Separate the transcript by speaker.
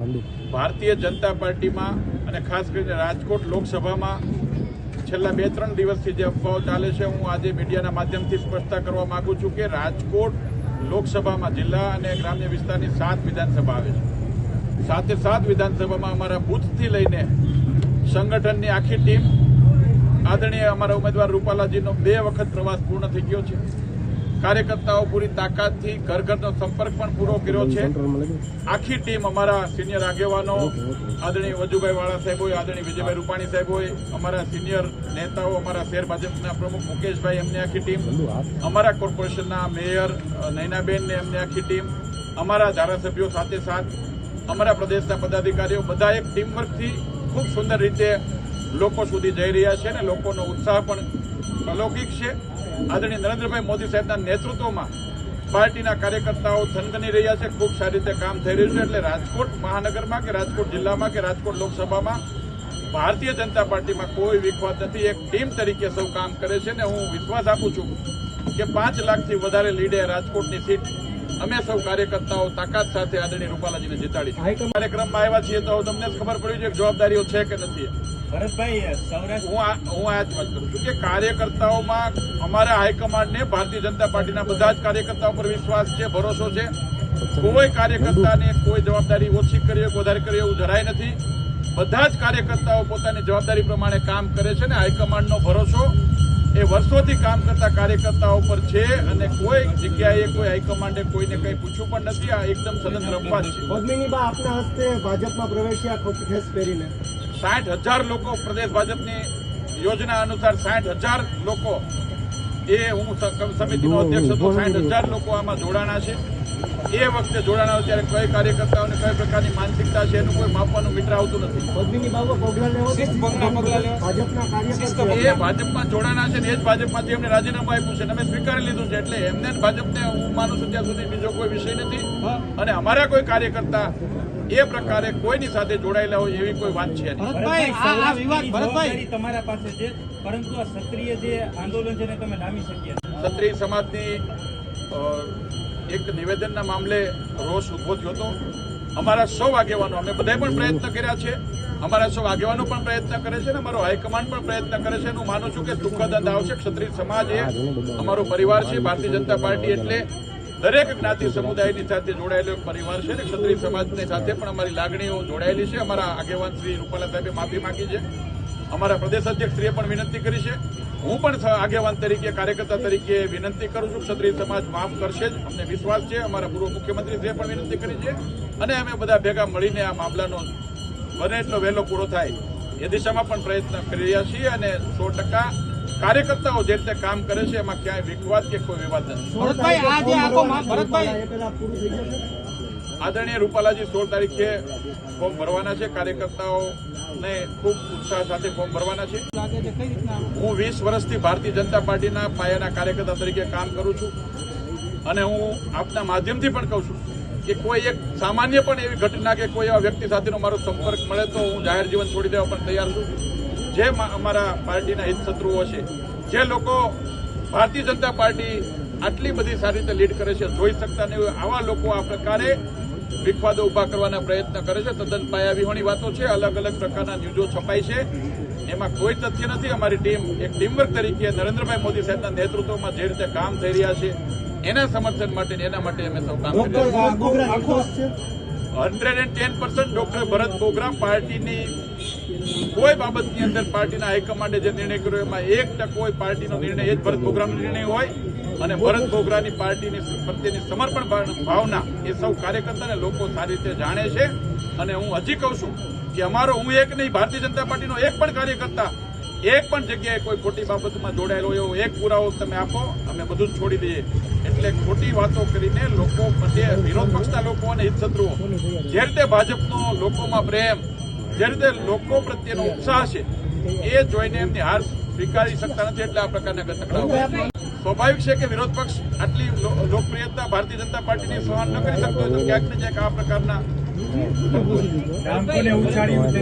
Speaker 1: ભારતીય જનતા પાર્ટીમાં અને ખાસ કરીને રાજકોટ લોકસભામાં છેલ્લા 2-3 દિવસથી જે અફવાઓ ચાલે છે, હું આજે મીડિયાના માધ્યમથી સ્પષ્ટતા કરવા માંગુ છું કે રાજકોટ લોકસભામાં જિલ્લા અને ગ્રામ્ય વિસ્તારની 7 વિધાનસભા આવે છે. 7 વિધાનસભામાં અમારા બૂથથી લઈને સંગઠનની આખી ટીમ આદરણીય અમારા ઉમેદવાર રૂપાલાજીનો 2 વખત પ્રવાસ પૂર્ણ થઈ ગયો છે. કાર્યકર્તાઓ પૂરી તાકાતથી ઘર ઘરનો સંપર્ક પણ પૂરો કર્યો છે. આખી ટીમ અમારા સિનિયર આગેવાનો આદરણીય વજુભાઈ વાળા સાહેબ હોય, આદરણીય વિજયભાઈ રૂપાણી સાહેબ હોય, અમારા સિનિયર નેતાઓ, અમારા શહેર ભાજપના પ્રમુખ મુકેશભાઈ, એમની આખી ટીમ, અમારા કોર્પોરેશનના મેયર નૈનાબેન ને એમની આખી ટીમ, અમારા ધારાસભ્યો સાથે અમારા પ્રદેશના પદાધિકારીઓ બધા એક ટીમવર્કથી ખૂબ સુંદર રીતે લોકો સુધી જઈ રહ્યા છે અને લોકોનો ઉત્સાહ પણ અલૌકિક છે. આદરણીય નરેન્દ્રભાઈ મોદી સાહેબના નેતૃત્વમાં પાર્ટીના કાર્યકર્તાઓ થનગની રહ્યા છે. ખૂબ સારી રીતે કામ થઈ રહ્યું છે. એટલે રાજકોટ મહાનગરમાં કે રાજકોટ જિલ્લામાં કે રાજકોટ લોકસભામાં ભારતીય જનતા પાર્ટીમાં કોઈ વિખવાદ નથી. એક ટીમ તરીકે સૌ કામ કરે છે અને હું વિશ્વાસ આપું છું કે 5 લાખથી વધારે લીડે રાજકોટની સીટ અમે સૌ કાર્યકર્તાઓ તાકાત સાથે આદરણીય રૂપાલાજીને જીતાડીશું. કાર્યક્રમમાં આવ્યા છીએ તો તમને ખબર પડી છે કે જવાબદારીઓ છે કે નથી. હું આ જ વાત કરું છું કે કાર્યકર્તાઓમાં અમારા હાઈકમાન્ડને ભારતીય જનતા પાર્ટીના બધા જ કાર્યકર્તાઓ પર વિશ્વાસ છે, ભરોસો છે. કોઈ કાર્યકર્તાને કોઈ જવાબદારી ઓછી કરી વધારે કરી એવું જરાય નથી. બધા જ કાર્યકર્તાઓ પોતાની જવાબદારી પ્રમાણે કામ કરે છે અને હાઈકમાન્ડનો ભરોસો એ વર્ષોથી કામ કરતા કાર્યકર્તાઓ પર છે અને કોઈ જગ્યાએ કોઈ હાઈકમાન્ડે કોઈને કંઈ પૂછ્યું પણ નથી. આ એકદમ સ્વતંત્ર અપવાદ છે.
Speaker 2: પદ્મિનીબા આપના હસ્તે ભાજપમાં પ્રવેશ્યા ખેસ પહેરીને
Speaker 1: 60,000 લોકો પ્રદેશ ભાજપની યોજના અનુસાર 60,000 લોકો એ હું સમિતિનો અધ્યક્ષ હતો. 60,000 લોકો આમાં જોડાણા છે. એ વખતે જોડાણા ત્યારે કઈ કાર્યકર્તાઓને કઈ પ્રકારની માનસિકતા છે એનું કોઈ માપવાનું મીટર આવતું નથી. એ ભાજપમાં જોડાણા છે ને એ જ ભાજપમાંથી એમને રાજીનામું આપ્યું છે અને અમે સ્વીકારી લીધું છે. એટલે એમને ભાજપને હું માનું છું ત્યાં સુધી બીજો કોઈ વિષય નથી અને અમારા કોઈ કાર્યકર્તા એ પ્રકારે કોઈની સાથે જોડાયેલા હોય એવી કોઈ વાત છે
Speaker 3: નહીં. તમારા પાસે છે, પરંતુ આ ક્ષત્રિય જે આંદોલન છે તમે લાવી શકીએ.
Speaker 1: ક્ષત્રિય સમાજની એક નિવેદનના મામલે રોષ ઉભો થયો હતો. અમારા સૌ આગેવાનો, અમે બધાએ પણ પ્રયત્ન કર્યા છે, અમારા સૌ આગેવાનો પણ પ્રયત્ન કરે છે અને અમારો હાઈકમાન્ડ પણ પ્રયત્ન કરે છે. હું માનું છું કે સુખદ અંત આવશે. ક્ષત્રિય સમાજ એ અમારો પરિવાર છે. ભારતીય જનતા પાર્ટી એટલે દરેક જ્ઞાતિ સમુદાયની સાથે જોડાયેલો એક પરિવાર છે અને ક્ષત્રિય સમાજની સાથે પણ અમારી લાગણીઓ જોડાયેલી છે. અમારા આગેવાન શ્રી રૂપાલા સાહેબે માફી માંગી છે. અમારા પ્રદેશ અધ્યક્ષશ્રીએ પણ વિનંતી કરી છે. હું પણ આગેવાન તરીકે, કાર્યકર્તા તરીકે વિનંતી કરું છું. ક્ષત્રિય સમાજ માફ કરશે જ, અમને વિશ્વાસ છે. અમારા પૂર્વ મુખ્યમંત્રીશ્રીએ પણ વિનંતી કરી છે અને અમે બધા ભેગા મળીને આ મામલાનો બને એટલો વહેલો પૂરો થાય એ દિશામાં પણ પ્રયત્ન કરી રહ્યા છીએ અને 100% કાર્યકર્તાઓ જે રીતે કામ કરે છે એમાં ક્યાંય વિખવાદ કે કોઈ વિવાદ નથી. આદરણીય રૂપાલાજી 16 તારીખે ફોર્મ ભરવાના છે. કાર્યકર્તાઓને ખૂબ ઉત્સાહ સાથે ફોર્મ ભરવાના છે. હું 20 વર્ષથી ભારતીય જનતા પાર્ટીના પાયાના કાર્યકર્તા તરીકે કામ કરું છું અને હું આપના માધ્યમથી પણ કહું છું કે કોઈ એક સામાન્ય પણ એવી ઘટના કે કોઈ એવા વ્યક્તિ સાથેનો મારો સંપર્ક મળે તો હું જાહેર જીવન છોડી દેવા પણ તૈયાર છું. જે અમારા પાર્ટીના હિતશત્રુઓ છે, જે લોકો ભારતીય જનતા પાર્ટી આટલી બધી સારી રીતે લીડ કરે છે જોઈ શકતા નહીં હોય, આવા લોકો આ પ્રકારે વિખવાદો ઉભા કરવાના પ્રયત્ન કરે છે. તદ્દન પાયાવિહોણી વાતો છે. અલગ અલગ પ્રકારના ન્યૂઝો છપાય છે. એમાં કોઈ તથ્ય નથી. અમારી ટીમ એક ટીમવર્ક તરીકે નરેન્દ્રભાઈ મોદી સાહેબના નેતૃત્વમાં જે રીતે કામ થઈ રહ્યા છે એના સમર્થન માટે એના માટે અમે સૌ કામ કરી રહ્યા છીએ. 110% ડોક્ટર ભરત બોગરા પાર્ટીની કોઈ બાબતની અંદર પાર્ટીના હાઈકમાન્ડે જે નિર્ણય કર્યો એમાં 1% પાર્ટીનો નિર્ણય એ જ ભરત બોગરાનો નિર્ણય હોય અને ભરત બોગરાની પાર્ટીની પ્રત્યેની સમર્પણ ભાવના એ સૌ કાર્યકર્તાને લોકો સારી રીતે જાણે છે. અને હું હજી કહું છું કે અમારો હું એક નહીં, ભારતીય જનતા પાર્ટીનો એક પણ કાર્યકર્તા એક પણ જગ્યાએ કોઈ ખોટી બાબતમાં જોડાયેલો એવો એક પુરાવો તમે આપો, અમે બધું જ છોડી દઈએ. એટલે ખોટી વાતો કરીને લોકો પ્રત્યે વિરોધ પક્ષના લોકો અને હિતશત્રુઓ જે રીતે ભાજપનો લોકોમાં પ્રેમ, જે રીતે લોકો પ્રત્યેનો ઉત્સાહ છે એ જોઈને એમની હાર સ્વીકારી શકતા નથી. એટલે આ પ્રકારના ગતકડાઓ સ્વાભાવિક છે કે વિરોધ પક્ષ આટલી લોકપ્રિયતા ભારતીય જનતા પાર્ટીની સહન ન કરી શકતો હોય તો ક્યાંક ને ક્યાંક આ પ્રકારના ઉછાળ્યું છે.